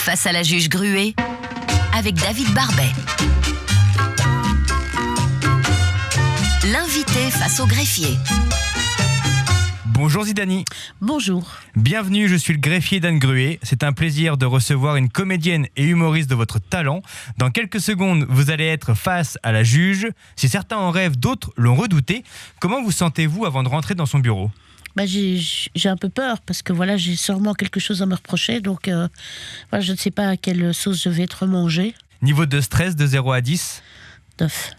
Face à la juge Gruet, avec David Barbet. L'invité face au greffier. Bonjour Zidani. Bonjour. Bienvenue, je suis le greffier d'Anne Gruet. C'est un plaisir de recevoir une comédienne et humoriste de votre talent. Dans quelques secondes, vous allez être face à la juge. Si certains en rêvent, d'autres l'ont redouté. Comment vous sentez-vous avant de rentrer dans son bureau ? J'ai un peu peur parce que voilà, j'ai sûrement quelque chose à me reprocher. Donc voilà, je ne sais pas à quelle sauce je vais être mangée. Niveau de stress de 0 à 10 ? 9.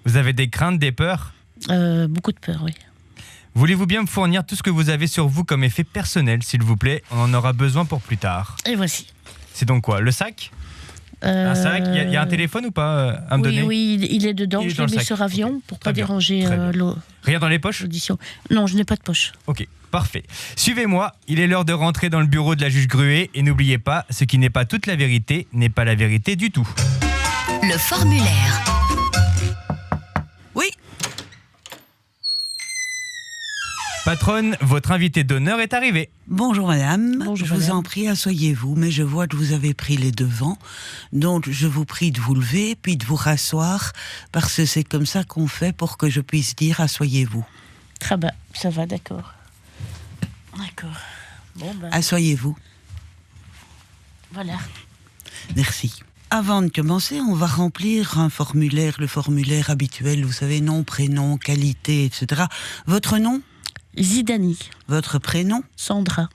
Vous avez des craintes, des peurs ? Beaucoup de peur, oui. Voulez-vous bien me fournir tout ce que vous avez sur vous comme effet personnel, s'il vous plaît ? On en aura besoin pour plus tard. Et voici. C'est donc quoi ? Le sac ? Un sac ? Il y a un téléphone ou pas à me donner ? Oui, il est dedans. Je l'ai mis sur avion pour ne pas déranger Rien dans les poches ? l'audition. Non, je n'ai pas de poche. Ok, parfait. Suivez-moi, il est l'heure de rentrer dans le bureau de la juge Gruet. Et n'oubliez pas, ce qui n'est pas toute la vérité n'est pas la vérité du tout. Le formulaire. Oui. Patronne, votre invité d'honneur est arrivé. Bonjour madame. Bonjour, je vous madame. en prie, asseyez-vous, mais je vois que vous avez pris les devants. Donc je vous prie de vous lever, puis de vous rasseoir, parce que c'est comme ça qu'on fait pour que je puisse dire asseyez-vous. Très bien, ça va, d'accord. D'accord. Bon, Asseyez-vous. voilà. Merci. Avant de commencer, on va remplir un formulaire, le formulaire habituel, vous savez, nom, prénom, qualité, etc. Votre nom ? Zidani. Votre prénom ? Sandra.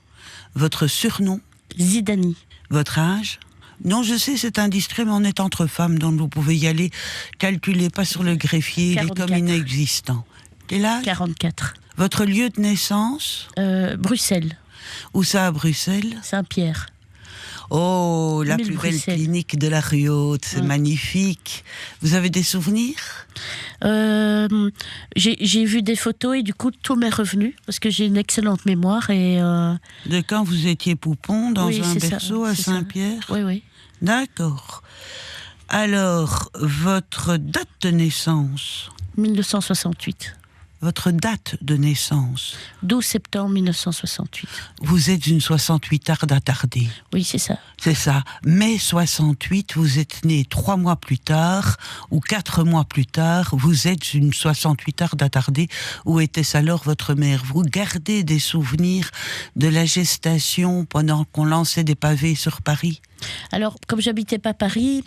Votre surnom ? Zidani. Votre âge ? Non, je sais, c'est indiscret, mais on est entre femmes, donc vous pouvez y aller. Calculez pas sur le greffier, il est 44. comme inexistant. Quel âge ? 44. Votre lieu de naissance ? Bruxelles. Où ça, à Bruxelles ? Saint-Pierre. Oh, la 1000 plus belle Bruxelles. clinique de la rue Haute, c'est magnifique. Vous avez des souvenirs ? J'ai vu des photos et du coup tout m'est revenu parce que j'ai une excellente mémoire et De quand vous étiez poupon dans oui, un c'est ça, berceau à c'est ça. Saint-Pierre ? oui. D'accord. Alors, votre date de naissance ? 1968. Votre date de naissance ? 12 septembre 1968. Vous êtes une 68arde attardée. Oui, c'est ça. C'est ça. Mai 68, vous êtes né 3 mois plus tard, ou 4 mois plus tard, vous êtes une 68arde attardée. Où était alors votre mère ? Vous gardez des souvenirs de la gestation pendant qu'on lançait des pavés sur Paris ? Alors, comme j'habitais pas Paris,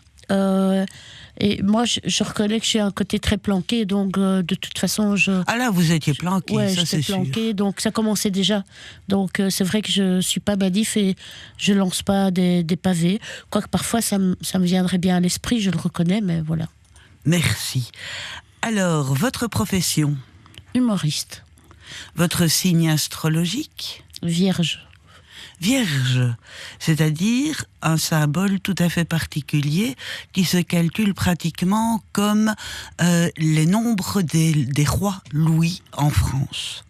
et moi je reconnais que j'ai un côté très planqué, donc de toute façon Ah là, vous étiez planqué, ouais, ça j'étais c'est sûr. planqué, donc ça commençait déjà. Donc c'est vrai que je suis pas badif et je lance pas des pavés. Quoique parfois ça me viendrait bien à l'esprit, je le reconnais, mais voilà. Merci. Alors, votre profession ? Humoriste. Votre signe astrologique ? Vierge. Vierge, c'est-à-dire un symbole tout à fait particulier qui se calcule pratiquement comme les nombres des rois Louis en France.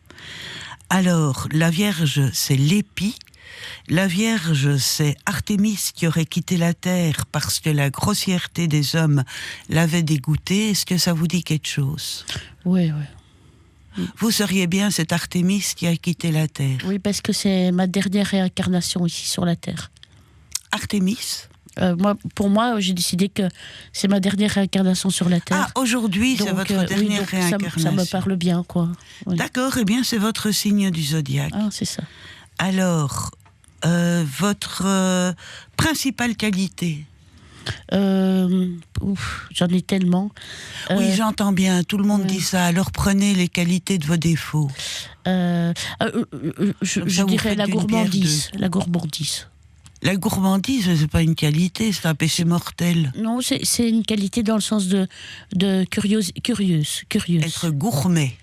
Alors, la Vierge, c'est l'épi. La Vierge, c'est Artémis qui aurait quitté la terre parce que la grossièreté des hommes l'avait dégoûté. Est-ce que ça vous dit quelque chose ? Oui. Vous seriez bien cette Artémis qui a quitté la terre. Oui, parce que c'est ma dernière réincarnation ici sur la Terre. Artémis ? Pour moi, j'ai décidé que c'est ma dernière réincarnation sur la Terre. Ah, aujourd'hui, c'est Donc, votre dernière donc réincarnation. ça me parle bien, quoi. Oui. D'accord, eh bien, c'est votre signe du zodiaque. Ah, c'est ça. Alors, votre principale qualité ? J'en ai tellement. Oui, j'entends bien, tout le monde dit ça. Alors, prenez les qualités de vos défauts. Je dirais la gourmandise. La gourmandise. La gourmandise, c'est pas une qualité, c'est un péché mortel. Non, c'est une qualité dans le sens de curieuse. Être gourmet.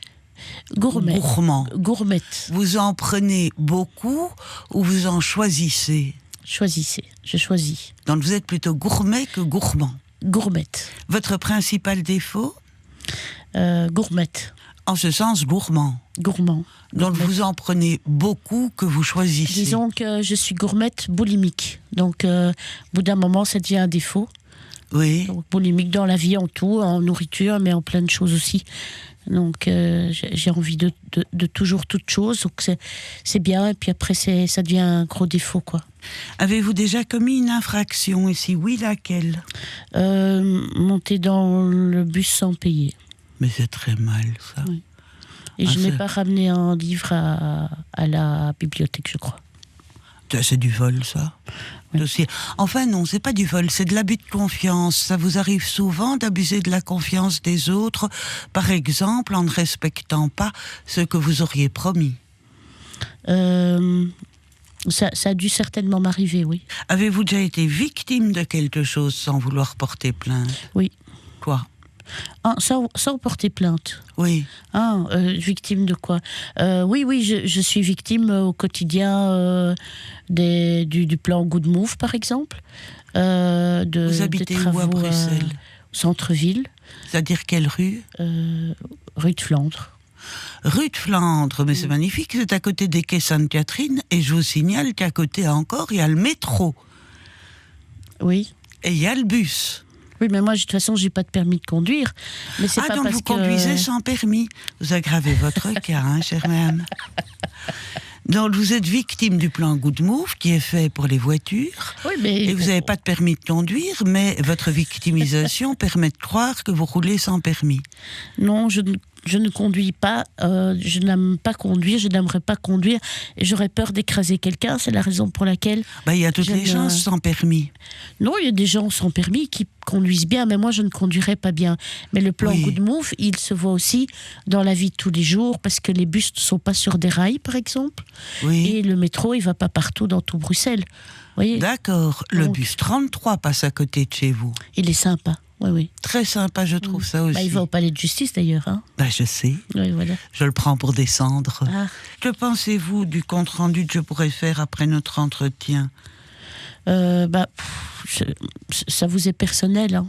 Gourmand. Gourmette. Vous en prenez beaucoup ou vous en choisissez ? Choisissez. Je choisis. Donc vous êtes plutôt gourmet que gourmand. Gourmette. Votre principal défaut ? Gourmette. En ce sens, gourmand. Gourmand. Donc Gourmette. vous en prenez beaucoup que vous choisissez. Disons que je suis gourmette boulimique. Donc, au bout d'un moment, ça devient un défaut. Oui. Donc, boulimique dans la vie, en tout, en nourriture, mais en plein de choses aussi. Donc, j'ai envie de toujours toutes choses. Donc, c'est bien. Et puis après, ça devient un gros défaut, quoi. Avez-vous déjà commis une infraction? Et si oui, laquelle? Monter dans le bus sans payer. Mais c'est très mal, ça. Oui. Et je n'ai pas ramené un livre à la bibliothèque, je crois. C'est du vol, ça. Oui. Aussi. Enfin non, c'est pas du vol, c'est de l'abus de confiance. Ça vous arrive souvent d'abuser de la confiance des autres, par exemple en ne respectant pas ce que vous auriez promis. Ça a dû certainement m'arriver, oui. Avez-vous déjà été victime de quelque chose sans vouloir porter plainte? Oui. Quoi? Sans porter plainte. Oui. Victime de quoi? Oui, je suis victime au quotidien du plan Good Move, par exemple. Vous habitez des travaux où à Bruxelles? Au centre-ville. C'est-à-dire quelle rue? Rue de Flandre. Rue de Flandre, mais c'est magnifique, c'est à côté des quais Sainte-Catherine, et je vous signale qu'à côté encore, il y a le métro. Oui. Et il y a le bus. Oui, mais moi, de toute façon, j'ai pas de permis de conduire. Mais c'est pas donc parce vous conduisez sans permis. Vous aggravez votre cas, chère madame. Donc vous êtes victime du plan Good Move qui est fait pour les voitures. Oui, mais et vous n'avez pas de permis de conduire, mais votre victimisation permet de croire que vous roulez sans permis. Non, je ne conduis pas, je n'aime pas conduire, je n'aimerais pas conduire, et j'aurais peur d'écraser quelqu'un, c'est la raison pour laquelle... Il y a toutes les gens sans permis. Non, il y a des gens sans permis qui conduisent bien, mais moi je ne conduirais pas bien. Mais le plan Good Move, il se voit aussi dans la vie de tous les jours, parce que les bus ne sont pas sur des rails, par exemple, et le métro, il ne va pas partout dans tout Bruxelles. Voyez. D'accord, le bus 33 passe à côté de chez vous. Il est sympa. Oui. Très sympa, je trouve ça aussi. Il va au palais de justice d'ailleurs. Hein. Je sais. Oui, voilà. Je le prends pour descendre. Ah. Que pensez-vous du compte-rendu que je pourrais faire après notre entretien? Ça vous est personnel. Hein.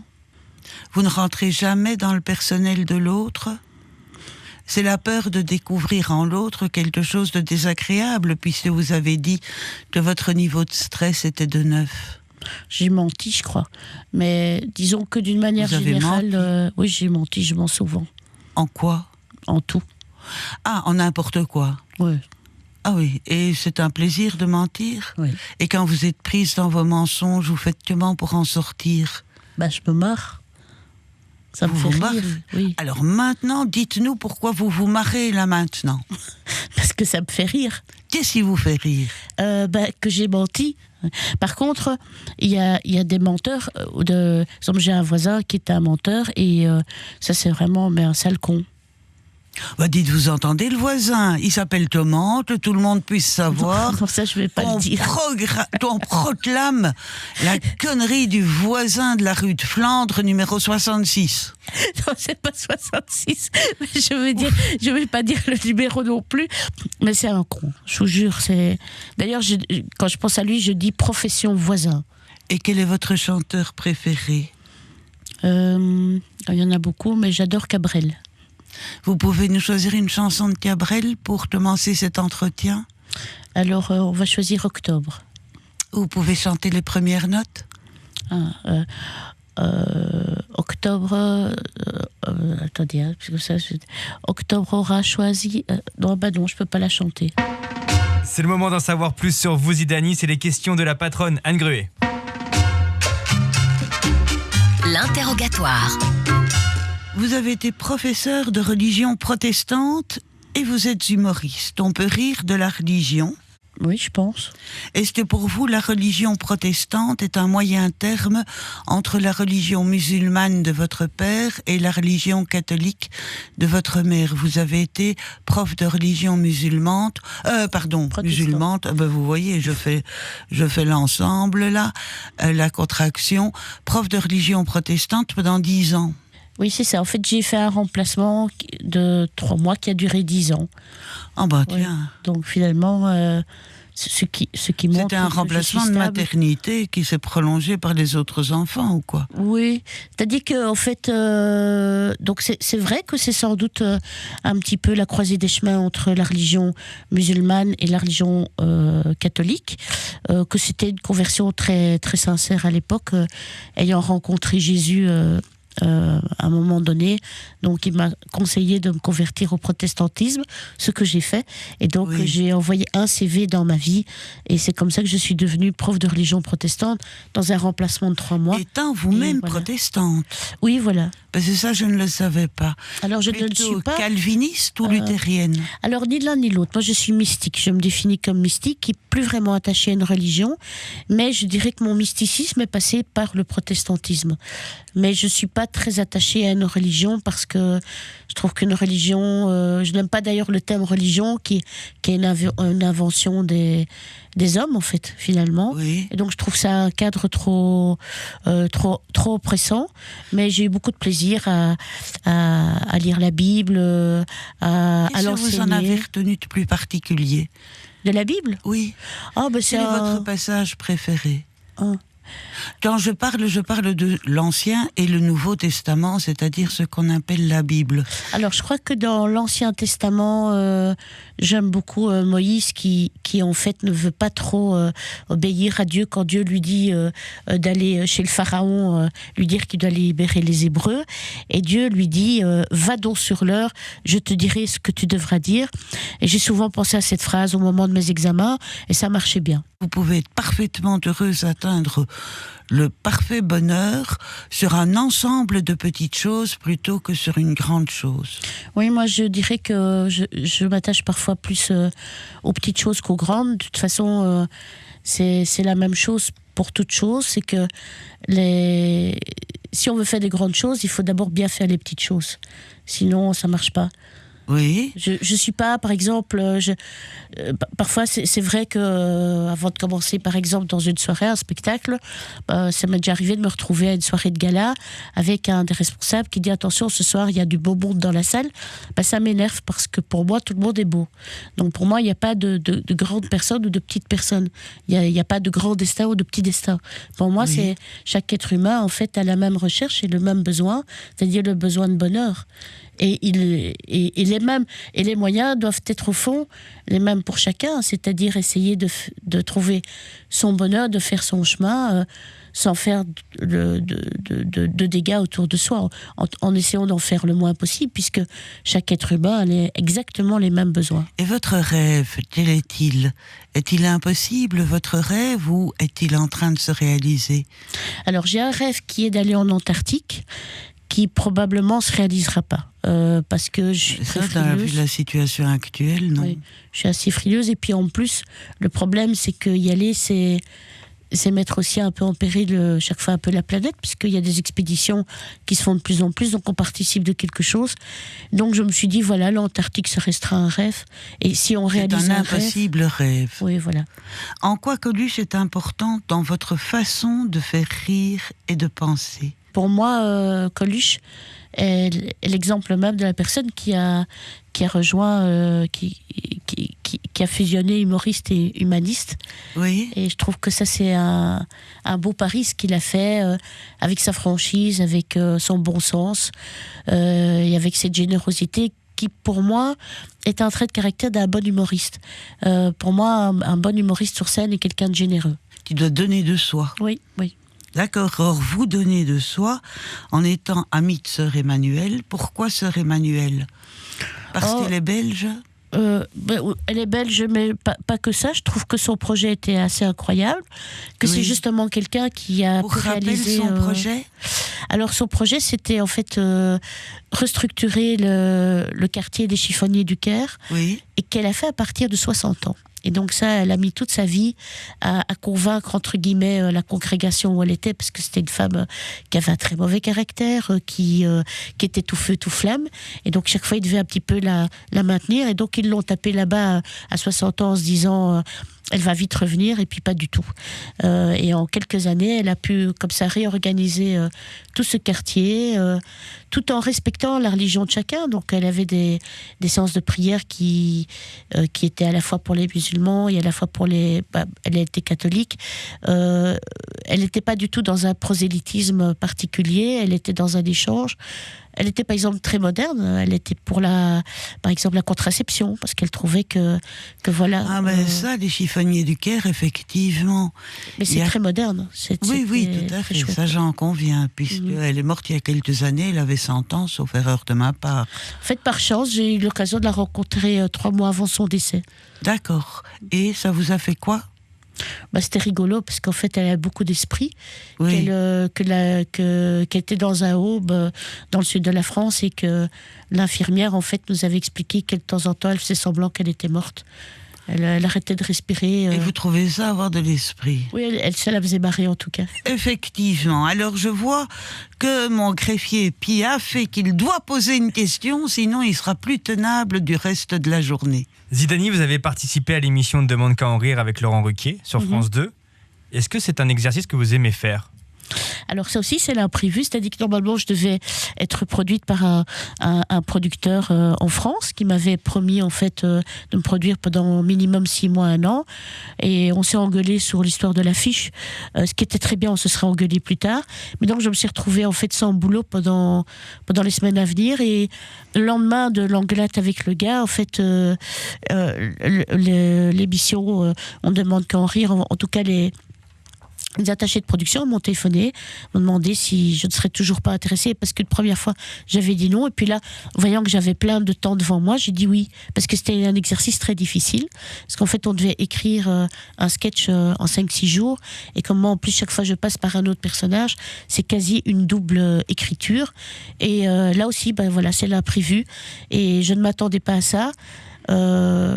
Vous ne rentrez jamais dans le personnel de l'autre? C'est la peur de découvrir en l'autre quelque chose de désagréable, puisque vous avez dit que votre niveau de stress était de 9. J'ai menti, je crois. Mais disons que d'une manière générale, oui, j'ai menti, je mens souvent. En quoi? En tout. En n'importe quoi? Oui. Ah oui, et c'est un plaisir de mentir? Oui. Et quand vous êtes prise dans vos mensonges, vous faites comment pour en sortir? Je me marre. Ça me fait rire. Oui. Alors maintenant, dites-nous pourquoi vous vous marrez là maintenant. Parce que ça me fait rire. Qu'est-ce qui vous fait rire? Que j'ai menti. Par contre, il y a des menteurs. Par exemple, j'ai un voisin qui est un menteur et ça c'est vraiment un sale con. Dites, vous entendez le voisin, il s'appelle comment, que tout le monde puisse savoir. Non, ça je vais pas le dire. On proclame la connerie du voisin de la rue de Flandre, numéro 66. Non, c'est pas 66. Mais je vais pas dire le numéro non plus. Mais c'est un con, je vous jure. D'ailleurs, quand je pense à lui, je dis profession voisin. Et quel est votre chanteur préféré? Il y en a beaucoup, mais j'adore Cabrel. Vous pouvez nous choisir une chanson de Cabrel pour commencer cet entretien? Alors, on va choisir Octobre. Vous pouvez chanter les premières notes? Octobre... attendez, parce que ça, Octobre aura choisi... non, je peux pas la chanter. C'est le moment d'en savoir plus sur vous, Zidani. C'est les questions de la patronne Anne Gruet. L'interrogatoire. Vous avez été professeur de religion protestante et vous êtes humoriste. On peut rire de la religion? Oui, je pense. Est-ce que pour vous, la religion protestante est un moyen terme entre la religion musulmane de votre père et la religion catholique de votre mère? Vous avez été prof de religion musulmane. Vous voyez, je fais l'ensemble là, la contraction. Prof de religion protestante pendant 10 ans. Oui, c'est ça. En fait, j'ai fait un remplacement de 3 mois qui a duré 10 ans. Tiens. Ouais. Donc finalement, ce qui montre... C'était un remplacement de maternité qui s'est prolongé par les autres enfants ou quoi? Oui. C'est-à-dire qu'en fait, donc c'est vrai que c'est sans doute un petit peu la croisée des chemins entre la religion musulmane et la religion catholique, que c'était une conversion très, très sincère à l'époque, ayant rencontré Jésus à un moment donné. Donc il m'a conseillé de me convertir au protestantisme, ce que j'ai fait. Et donc j'ai envoyé un CV dans ma vie. Et c'est comme ça que je suis devenue prof de religion protestante dans un remplacement de 3 mois. Étant vous-même protestante. Oui, voilà. Parce que ça, je ne le savais pas. Alors je Plutôt ne suis pas calviniste ou luthérienne? Alors ni l'un ni l'autre. Moi je suis mystique. Je me définis comme mystique, qui n'est plus vraiment attachée à une religion. Mais je dirais que mon mysticisme est passé par le protestantisme. Mais je ne suis pas très attachée à une religion parce que je trouve qu'une religion... je n'aime pas d'ailleurs le terme religion qui est une invention des hommes, en fait, finalement. Oui. Et donc je trouve ça un cadre trop oppressant. Mais j'ai eu beaucoup de plaisir à lire la Bible, à l'enseigner. Qu'est-ce que vous en avez retenu de plus particulier? De la Bible? Oui. Oh, ben Quel est votre passage préféré? Quand je parle de l'Ancien et le Nouveau Testament, c'est-à-dire ce qu'on appelle la Bible. Alors, je crois que dans l'Ancien Testament, j'aime beaucoup Moïse qui en fait ne veut pas trop obéir à Dieu quand Dieu lui dit d'aller chez le Pharaon, lui dire qu'il doit libérer les Hébreux. Et Dieu lui dit va donc sur l'heure, je te dirai ce que tu devras dire. Et j'ai souvent pensé à cette phrase au moment de mes examens et ça marchait bien. Vous pouvez être parfaitement heureuse, atteindre le parfait bonheur sur un ensemble de petites choses plutôt que sur une grande chose. Oui, moi je dirais que je m'attache parfois plus aux petites choses qu'aux grandes. De toute façon, c'est la même chose pour toute chose, c'est que si on veut faire des grandes choses, il faut d'abord bien faire les petites choses. Sinon, ça marche pas. Oui. Je suis pas, par exemple, parfois c'est vrai que avant de commencer, par exemple, dans une soirée, un spectacle, ça m'est déjà arrivé de me retrouver à une soirée de gala avec un des responsables qui dit attention, ce soir il y a du beau monde dans la salle. Ça m'énerve parce que pour moi tout le monde est beau. Donc pour moi il n'y a pas de grandes personnes ou de petites personnes. Il y a pas de grand destin ou de petit destin. Pour moi c'est chaque être humain en fait a la même recherche et le même besoin, c'est-à-dire le besoin de bonheur. Et les moyens doivent être au fond les mêmes pour chacun, c'est-à-dire essayer de trouver son bonheur, de faire son chemin sans faire de dégâts autour de soi, en essayant d'en faire le moins possible, puisque chaque être humain a exactement les mêmes besoins. Et votre rêve, quel est-il? Est-il impossible, votre rêve, ou est-il en train de se réaliser? Alors, j'ai un rêve qui est d'aller en Antarctique, qui probablement se réalisera pas parce que je suis très frileuse. Vu la situation actuelle, non? Oui, je suis assez frileuse et puis en plus le problème c'est qu'y aller c'est mettre aussi un peu en péril chaque fois un peu la planète, puisqu'il y a des expéditions qui se font de plus en plus, donc on participe de quelque chose. Donc je me suis dit voilà, l'Antarctique ça restera un rêve, et si on réalise un impossible rêve. Oui, voilà. En quoi Coluche est important dans votre façon de faire rire et de penser? Pour moi, Coluche est l'exemple même de la personne qui a rejoint, qui a fusionné humoriste et humaniste. Oui. Et je trouve que ça, c'est un beau pari, ce qu'il a fait avec sa franchise, avec son bon sens et avec cette générosité qui, pour moi, est un trait de caractère d'un bon humoriste. Pour moi, un bon humoriste sur scène est quelqu'un de généreux. Qui doit donner de soi. Oui, oui. D'accord. Or, vous donnez de soi en étant amie de sœur Emmanuelle. Pourquoi sœur Emmanuelle? Parce qu'elle est belge? Elle est belge, mais pas que ça. Je trouve que son projet était assez incroyable. Que c'est justement quelqu'un qui a réalisé son projet. Alors son projet, c'était en fait restructurer le quartier des chiffonniers du Caire, et qu'elle a fait à partir de 60 ans. Et donc ça, elle a mis toute sa vie à convaincre, entre guillemets, la congrégation où elle était, parce que c'était une femme qui avait un très mauvais caractère, qui était tout feu, tout flamme. Et donc chaque fois, il devait un petit peu la maintenir. Et donc ils l'ont tapée là-bas à 60 ans en se disant... elle va vite revenir, et puis pas du tout. Et en quelques années, elle a pu comme ça réorganiser tout ce quartier, tout en respectant la religion de chacun. Donc elle avait des séances de prière qui étaient à la fois pour les musulmans et à la fois pour les... elle était catholique. Elle n'était pas du tout dans un prosélytisme particulier, elle était dans un échange. elle était par exemple très moderne. Elle était pour par exemple la contraception, parce qu'elle trouvait que voilà. Ah ben ça, les chiffonniers du Caire, effectivement. Mais c'est très moderne. Oui, tout à fait. Ça, j'en conviens, puisqu'elle est morte il y a quelques années. Elle avait 100 ans, sauf erreur de ma part. En fait, par chance, j'ai eu l'occasion de la rencontrer 3 mois avant son décès. D'accord. Et ça vous a fait quoi ? C'était rigolo parce qu'en fait elle a beaucoup d'esprit, oui. qu'elle était dans un aube dans le sud de la France et que l'infirmière en fait nous avait expliqué que de temps en temps elle faisait semblant qu'elle était morte. Elle arrêtait de respirer. Et vous trouvez ça avoir de l'esprit ? Oui, ça la faisait marrer en tout cas. Effectivement. Alors je vois que mon greffier Pia fait qu'il doit poser une question, sinon il sera plus tenable du reste de la journée. Zidani, vous avez participé à l'émission Ne demande qu'à en rire avec Laurent Ruquier sur France 2. Est-ce que c'est un exercice que vous aimez faire ? Alors ça aussi c'est l'imprévu, c'est-à-dire que normalement je devais être produite par un producteur en France qui m'avait promis en fait de me produire pendant minimum 6 mois, 1 an, et on s'est engueulé sur l'histoire de l'affiche, ce qui était très bien, on se serait engueulé plus tard, mais donc je me suis retrouvée en fait sans boulot pendant les semaines à venir, et le lendemain de l'engueulade avec le gars, en fait l'émission On ne demande qu'à en rire, en tout cas les attachés de production m'ont téléphoné, m'ont demandé si je ne serais toujours pas intéressée, parce que la première fois j'avais dit non, et puis là, voyant que j'avais plein de temps devant moi, j'ai dit oui, parce que c'était un exercice très difficile, parce qu'en fait on devait écrire un sketch en 5-6 jours, et comme moi en plus chaque fois je passe par un autre personnage, c'est quasi une double écriture, et là aussi voilà, c'est l'imprévu, et je ne m'attendais pas à ça.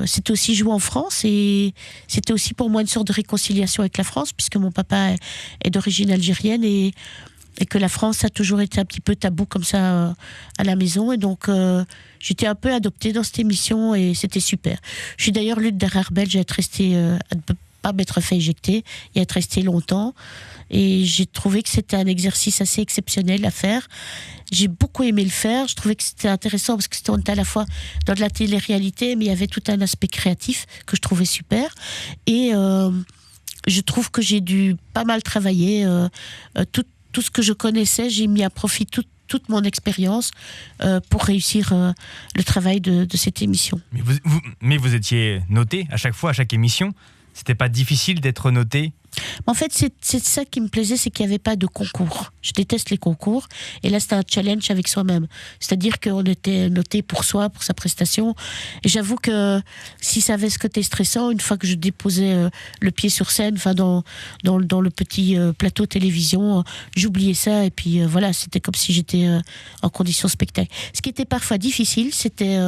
C'était aussi joué en France, et c'était aussi pour moi une sorte de réconciliation avec la France, puisque mon papa est d'origine algérienne, et que la France a toujours été un petit peu tabou comme ça à la maison, et donc j'étais un peu adoptée dans cette émission, et c'était super. Je suis d'ailleurs l'une des rares Belges à être restée, à ne pas m'être fait éjecter et à être restée longtemps, et j'ai trouvé que c'était un exercice assez exceptionnel à faire. J'ai beaucoup aimé le faire, je trouvais que c'était intéressant parce que c'était à la fois dans de la télé-réalité, mais il y avait tout un aspect créatif que je trouvais super, et je trouve que j'ai dû pas mal travailler, tout ce que je connaissais, j'ai mis à profit toute mon expérience pour réussir le travail de cette émission. Mais vous étiez noté à chaque fois, à chaque émission. C'était pas difficile d'être noté ? En fait, c'est ça qui me plaisait, c'est qu'il n'y avait pas de concours. Je déteste les concours. Et là, c'était un challenge avec soi-même. C'est-à-dire qu'on était noté pour soi, pour sa prestation. Et j'avoue que si ça avait ce côté stressant, une fois que je déposais le pied sur scène, enfin dans le petit plateau télévision, j'oubliais ça. Et puis voilà, c'était comme si j'étais en condition spectacle. Ce qui était parfois difficile, c'était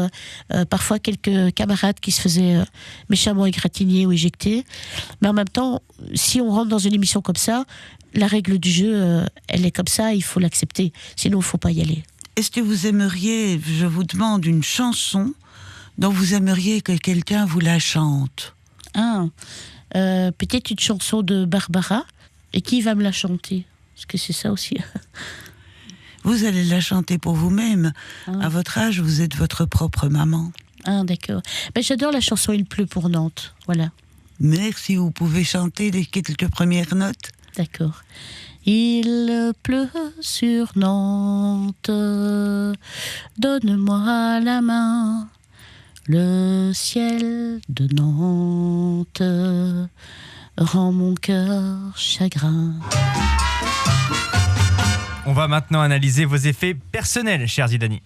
parfois quelques camarades qui se faisaient méchamment égratigner ou éjecter. Mais en même temps, si on rentre dans une émission comme ça, la règle du jeu, elle est comme ça, il faut l'accepter. Sinon, il ne faut pas y aller. Est-ce que vous aimeriez, je vous demande, une chanson dont vous aimeriez que quelqu'un vous la chante ? Peut-être une chanson de Barbara. Et qui va me la chanter ? Parce que c'est ça aussi. Vous allez la chanter pour vous-même. À votre âge, vous êtes votre propre maman. D'accord. J'adore la chanson « Il pleut pour Nantes ». Voilà. Mais si vous pouvez chanter les quelques premières notes. D'accord. Il pleut sur Nantes, donne-moi la main, le ciel de Nantes rend mon cœur chagrin. On va maintenant analyser vos effets personnels, cher Zidani.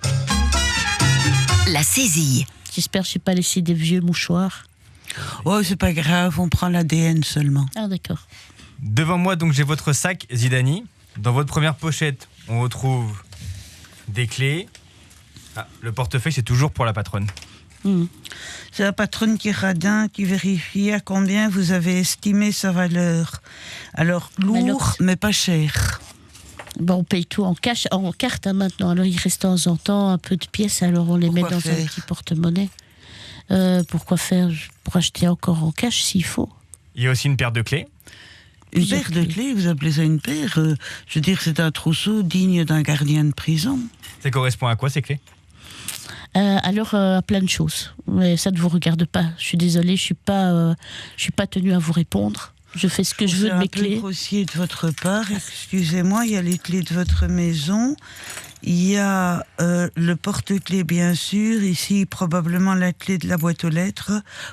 La saisie. J'espère que je n'ai pas laissé des vieux mouchoirs. Oh, c'est pas grave, on prend l'ADN seulement. Ah, d'accord. Devant moi, donc, j'ai votre sac, Zidani. Dans votre première pochette, on retrouve des clés. Le portefeuille, c'est toujours pour la patronne. C'est la patronne qui est radin, qui vérifie à combien vous avez estimé sa valeur. Alors, lourd, mais pas cher. On paye tout en cash, en carte maintenant. Alors, il reste de temps en temps un peu de pièces, alors on les met dans un petit porte-monnaie. Pourquoi faire ? Pour acheter encore en cash s'il faut. Il y a aussi une paire de clés. Une paire de clés, vous appelez ça une paire ? Je veux dire, c'est un trousseau digne d'un gardien de prison. Ça correspond à quoi, ces clés ? Alors, à plein de choses. Mais ça ne vous regarde pas. Je suis désolée, je suis pas tenue à vous répondre. Je fais ce que je veux de mes clés. C'est un peu grossier de votre part. Excusez-moi, il y a les clés de votre maison. Il y a le porte-clés, bien sûr. Ici, probablement la clé de la boîte aux lettres.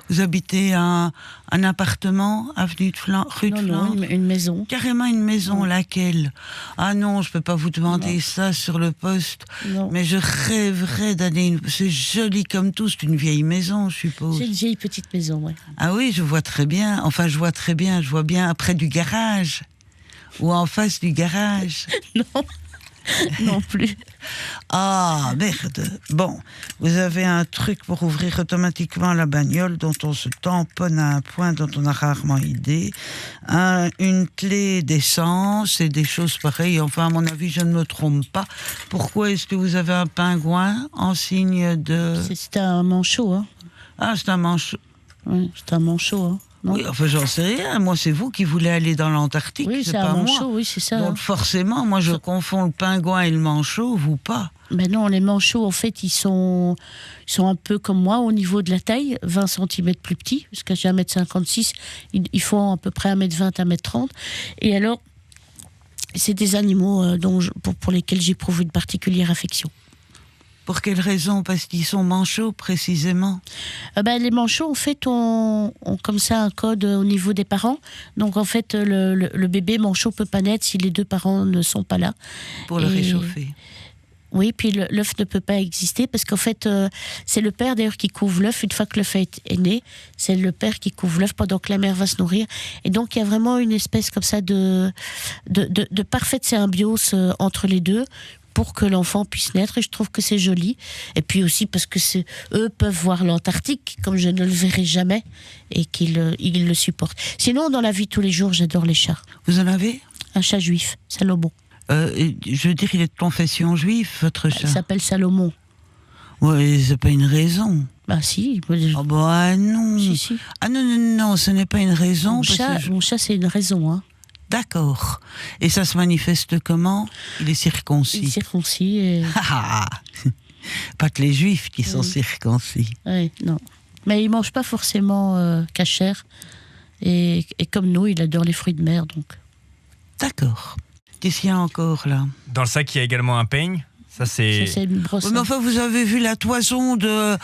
Vous habitez un appartement, avenue de rue de Flandre? Non, une maison. Carrément une maison, Non. Laquelle? Ah non, je peux pas vous demander ça sur le poste. Non. Mais je rêverais d'aller... C'est joli comme tout, c'est une vieille maison, je suppose. C'est une vieille petite maison, ouais. Ah oui, je vois très bien. Enfin, je vois bien près du garage. Ou en face du garage. Non, non plus. Ah, merde. Bon, vous avez un truc pour ouvrir automatiquement la bagnole dont on se tamponne à un point dont on a rarement idée. Une clé d'essence et des choses pareilles. Enfin, à mon avis, je ne me trompe pas. Pourquoi est-ce que vous avez un pingouin en signe de... C'est un manchot, hein. Ah, c'est un manchot. Oui, c'est un manchot, hein. Non. Oui, enfin, j'en sais rien. Moi, c'est vous qui voulez aller dans l'Antarctique, Oui, c'est c'est pas un moi. manchot, oui, c'est ça. Donc hein. forcément, moi je confonds le pingouin et le manchot, vous pas. Ben non, les manchots, en fait, ils sont un peu comme moi au niveau de la taille, 20 cm plus petits, parce que j'ai 1m56, ils font à peu près 1m20, 1m30. Et alors, c'est des animaux pour lesquels j'éprouve une particulière affection. Pour quelle raison? Parce qu'ils sont manchots, précisément. Les manchots, en fait, ont comme ça un code au niveau des parents. Donc, en fait, le bébé manchot peut pas naître si les deux parents ne sont pas là. Pour le réchauffer. Oui, puis l'œuf ne peut pas exister parce qu'en fait, c'est le père d'ailleurs qui couvre l'œuf. Une fois que l'œuf est né, c'est le père qui couvre l'œuf pendant que la mère va se nourrir. Et donc, il y a vraiment une espèce comme ça de parfaite symbiose entre les deux pour que l'enfant puisse naître. Et je trouve que c'est joli. Et puis aussi parce que eux peuvent voir l'Antarctique comme je ne le verrai jamais et qu'ils le supportent. Sinon, dans la vie de tous les jours, j'adore les chats. Vous en avez? Un chat juif, Salomon. Je veux dire, il est de confession juive, votre chat. Il s'appelle Salomon. Oui, c'est pas une raison. Bah si. Ah bah non. Si. Ah non, ce n'est pas une raison. Mon chat, c'est une raison. Hein. D'accord. Et ça se manifeste comment? Il est circoncis. Il est circoncis. Et... Pas que les juifs qui sont circoncis. Oui, non. Mais il mange pas forcément cachère. Et comme nous, il adore les fruits de mer, donc. D'accord. Qu'est-ce qu'il y a encore là? Dans le sac, il y a également un peigne. Ça, c'est une brosse. Oui, mais enfin, vous avez vu la toison de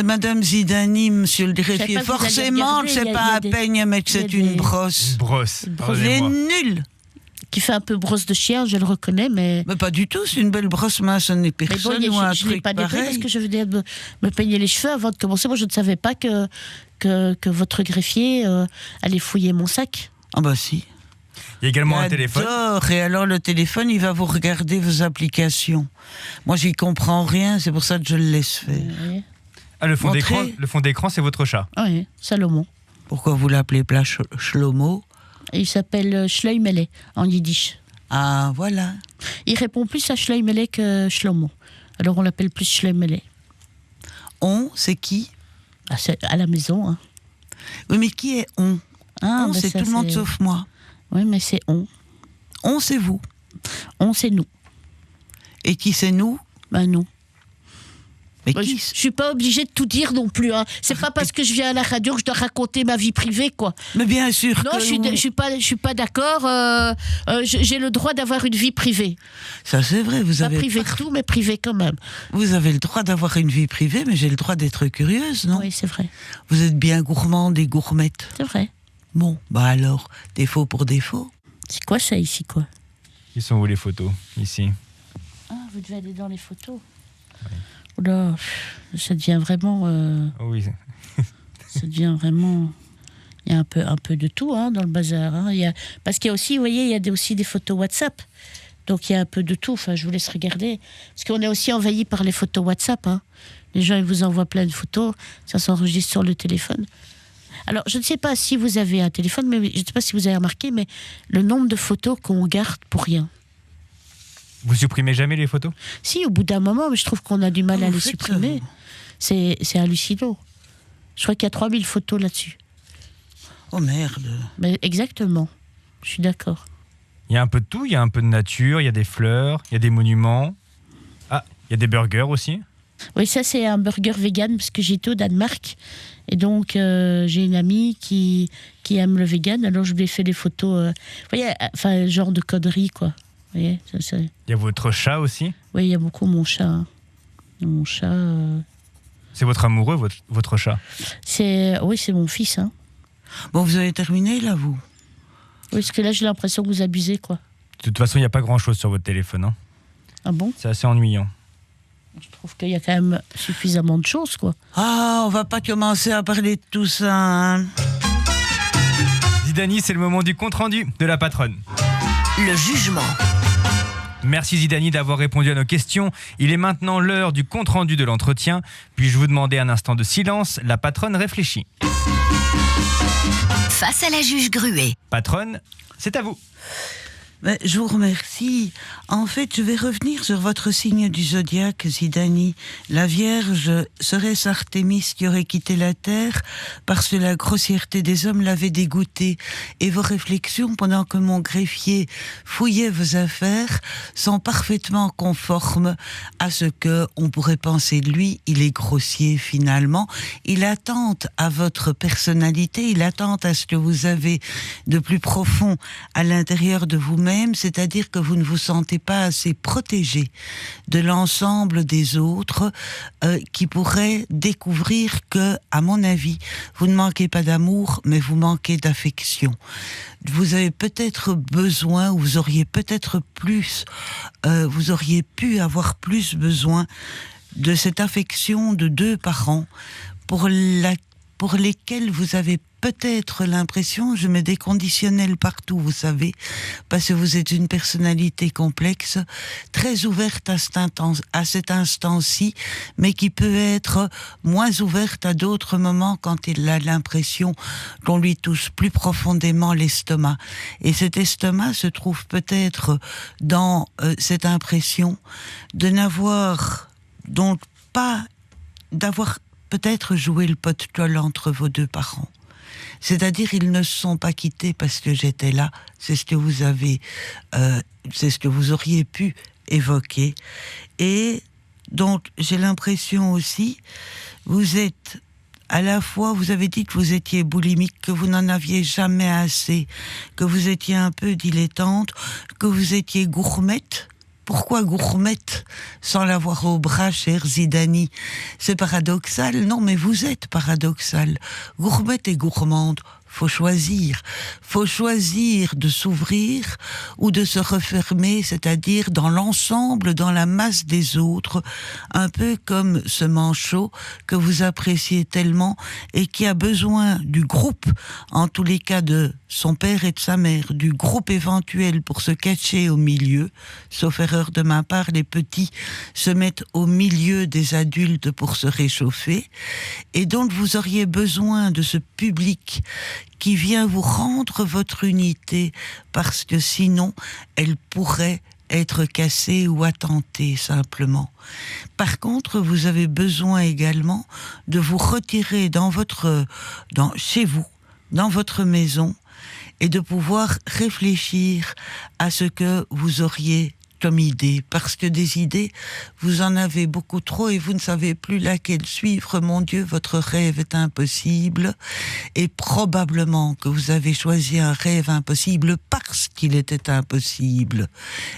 Madame Zidani, monsieur le greffier. Forcément, c'est pas un peigne, mais que c'est une brosse. une brosse. Il est Pardonnez-moi. nul. Qui fait un peu brosse de chien, je le reconnais, mais... Mais pas du tout, c'est une belle brosse mince, n'est Mais personne bon, ou un je ne l'ai truc pas dépeint parce pareil. que je venais me peigner les cheveux avant de commencer. Moi, je ne savais pas que votre greffier allait fouiller mon sac. Ah bah si. Il y a également un téléphone. J'adore. Et alors le téléphone, il va vous regarder vos applications. Moi, j'y comprends rien, c'est pour ça que je le laisse faire. Oui, Ah, le fond Montrez. d'écran, c'est votre chat. oui, Salomon. Pourquoi vous l'appelez pas Shlomo? Et il s'appelle Schleumele en yiddish. Ah, voilà. Il répond plus à Schleumele que Shlomo. Alors on l'appelle plus Schleumele. On, c'est qui? Ah, c'est à la maison. Hein. Oui, mais qui est on? Ah, On, ben c'est ça, tout le monde sauf moi. Oui, mais c'est on. On, c'est vous. On, c'est nous. Et qui c'est nous? Ben nous. Mais Moi, qui je suis pas obligée de tout dire non plus. Hein. C'est pas parce que je viens à la radio que je dois raconter ma vie privée, quoi. Mais bien sûr Non, que je suis pas d'accord. J'ai le droit d'avoir une vie privée. Ça, c'est vrai, vous Pas avez... privée de tout, mais privée quand même. Vous avez le droit d'avoir une vie privée, mais j'ai le droit d'être curieuse, non? Oui, c'est vrai. Vous êtes bien gourmande et gourmette. C'est vrai. Bon, bah alors, défaut pour défaut. C'est quoi ça ici, quoi? Ils sont où les photos? Ici. Ah, vous devez aller dans les photos. Oula, ça devient vraiment... Oh oui. ça devient vraiment... Il y a un peu de tout hein, dans le bazar. Hein. Parce qu'il y a aussi, vous voyez, il y a aussi des photos WhatsApp. Donc il y a un peu de tout. Enfin, je vous laisse regarder. Parce qu'on est aussi envahi par les photos WhatsApp. Hein. Les gens, ils vous envoient plein de photos. Ça s'enregistre sur le téléphone. Alors, je ne sais pas si vous avez un téléphone, mais je ne sais pas si vous avez remarqué, mais le nombre de photos qu'on garde pour rien. Vous supprimez jamais les photos? Si, au bout d'un moment, mais je trouve qu'on a du mal à Vous les faites supprimer. C'est hallucinant. Je crois qu'il y a 3000 photos là-dessus. Oh merde. Mais exactement. Je suis d'accord. Il y a un peu de tout. Il y a un peu de nature, il y a des fleurs, il y a des monuments. Ah, il y a des burgers aussi. Oui, ça c'est un burger vegan parce que j'étais au Danemark et donc j'ai une amie qui aime le vegan. Alors je lui ai fait des photos, vous voyez, enfin genre de conneries quoi. Vous Vous voyez, ça. Il y a votre chat aussi. Oui, il y a beaucoup mon chat. Hein. Mon chat. C'est votre amoureux, votre chat. Oui, c'est mon fils. Hein. Bon, vous avez terminé là, vous? Oui, parce que là, j'ai l'impression que vous abusez, quoi. De toute façon, il n'y a pas grand-chose sur votre téléphone. Hein. Ah bon? C'est assez ennuyant. Je trouve qu'il y a quand même suffisamment de choses, quoi. Ah, on va pas commencer à parler de tout ça. Hein. Zidani, c'est le moment du compte-rendu de la patronne. Le jugement. Merci Zidani d'avoir répondu à nos questions. Il est maintenant l'heure du compte-rendu de l'entretien. Puis-je vous demander un instant de silence? La patronne réfléchit. Face à la juge Gruet. Patronne, c'est à vous. Mais je vous remercie. En fait, je vais revenir sur votre signe du zodiaque, Zidani. La Vierge serait Artémis qui aurait quitté la Terre parce que la grossièreté des hommes l'avait dégoûté. Et vos réflexions, pendant que mon greffier fouillait vos affaires, sont parfaitement conformes à ce que on pourrait penser de lui. Il est grossier finalement. Il attente à votre personnalité, il attente à ce que vous avez de plus profond à l'intérieur de vous-même, c'est-à-dire que vous ne vous sentez pas assez protégé de l'ensemble des autres qui pourraient découvrir que, à mon avis, vous ne manquez pas d'amour, mais vous manquez d'affection. Vous avez peut-être besoin, ou vous auriez peut-être plus, vous auriez pu avoir plus besoin de cette affection de deux parents pour lesquels vous avez peut-être l'impression, je mets des conditionnels partout, vous savez, parce que vous êtes une personnalité complexe, très ouverte à cet instant-ci, mais qui peut être moins ouverte à d'autres moments quand il a l'impression qu'on lui touche plus profondément l'estomac. Et cet estomac se trouve peut-être dans cette impression de n'avoir donc pas, d'avoir peut-être joué le pot de colle entre vos deux parents. C'est-à-dire, ils ne se sont pas quittés parce que j'étais là. C'est ce que vous avez, c'est ce que vous auriez pu évoquer. Et donc, j'ai l'impression aussi, vous êtes à la fois, vous avez dit que vous étiez boulimique, que vous n'en aviez jamais assez, que vous étiez un peu dilettante, que vous étiez gourmette. Pourquoi gourmette sans l'avoir au bras, cher Zidani? C'est paradoxal? Non, mais vous êtes paradoxal. Gourmette et gourmande, faut choisir. Faut choisir de s'ouvrir ou de se refermer, c'est-à-dire dans l'ensemble, dans la masse des autres, un peu comme ce manchot que vous appréciez tellement et qui a besoin du groupe, en tous les cas de son père et de sa mère, du groupe éventuel pour se cacher au milieu. Sauf erreur de ma part, les petits se mettent au milieu des adultes pour se réchauffer. Et donc vous auriez besoin de ce public qui vient vous rendre votre unité, parce que sinon, elle pourrait être cassée ou attentée simplement. Par contre, vous avez besoin également de vous retirer chez vous, dans votre maison, et de pouvoir réfléchir à ce que vous auriez comme idée, parce que des idées, vous en avez beaucoup trop et vous ne savez plus laquelle suivre. Mon Dieu, votre rêve est impossible, et probablement que vous avez choisi un rêve impossible parce qu'il était impossible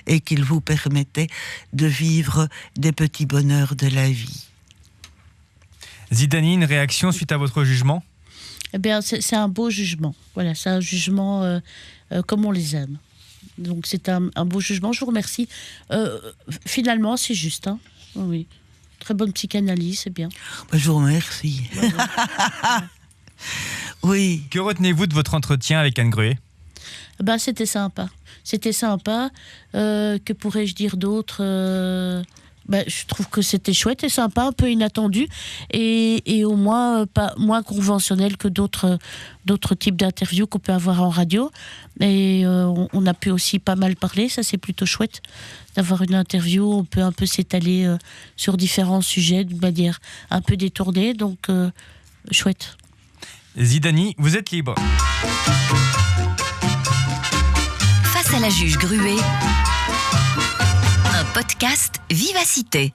et qu'il vous permettait de vivre des petits bonheurs de la vie. Zidani, une réaction suite à votre jugement? Eh bien, c'est un beau jugement. Voilà, c'est un jugement comme on les aime. Donc c'est un beau jugement, je vous remercie. Finalement, c'est juste. Hein. Oui. Très bonne psychanalyse, c'est bien. Je vous remercie. Oui. Que retenez-vous de votre entretien avec Anne Gruet? C'était sympa. C'était sympa. Que pourrais-je dire d'autre? Je trouve que c'était chouette et sympa, un peu inattendu, et au moins pas moins conventionnel que d'autres types d'interviews qu'on peut avoir en radio. Et on a pu aussi pas mal parler, ça c'est plutôt chouette d'avoir une interview où on peut un peu s'étaler sur différents sujets de manière un peu détournée, donc chouette. Zidani, vous êtes libre. Face à la juge Gruet. Un podcast Vivacité.